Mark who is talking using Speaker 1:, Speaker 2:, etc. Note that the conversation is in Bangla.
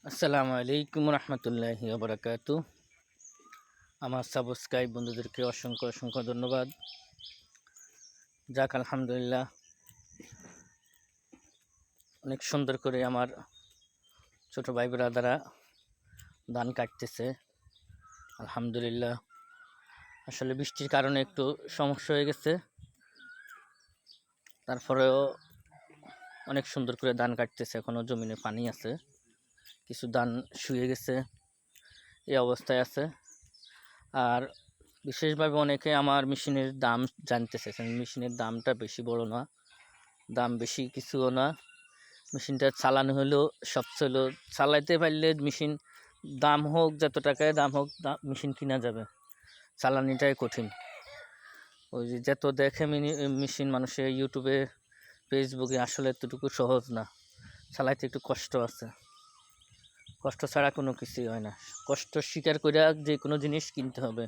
Speaker 1: আসসালামু আলাইকুম রহমতুল্লাহি ওবরাকাতু। আমার সাবস্ক্রাইব বন্ধুদেরকে অসংখ্য অসংখ্য ধন্যবাদ। যাক আলহামদুলিল্লাহ, অনেক সুন্দর করে আমার ছোট ভাই ব্রাদাররা ধান কাটতেছে। আলহামদুলিল্লাহ, আসলে বৃষ্টির কারণে একটু সমস্যা হয়ে গেছে, তারপরেও অনেক সুন্দর করে ধান কাটতেছে। এখনও জমিনে পানি আছে, কিছু ধান শুয়ে গেছে, এই অবস্থায় আছে। আর বিশেষভাবে অনেকে আমার মেশিনের দাম জানতে চাইছেন। মেশিনের দামটা বেশি বড় না, দাম বেশি কিছুও না। মেশিনটা চালানো হলেও সবচেয়ে হলো চালাইতে পারলে মেশিন দাম হোক যত টাকায় দাম হোক, মেশিন কিনা যাবে। চালানিটাই কঠিন। ওই যে যত দেখে মেশিন মানুষের ইউটিউবে ফেসবুকে, আসলে এতটুকু সহজ না। চালাইতে একটু কষ্ট আছে, কষ্ট ছাড়া কোনো কিছুই হয় না। কষ্ট স্বীকার করে যে কোনো জিনিস কিনতে হবে।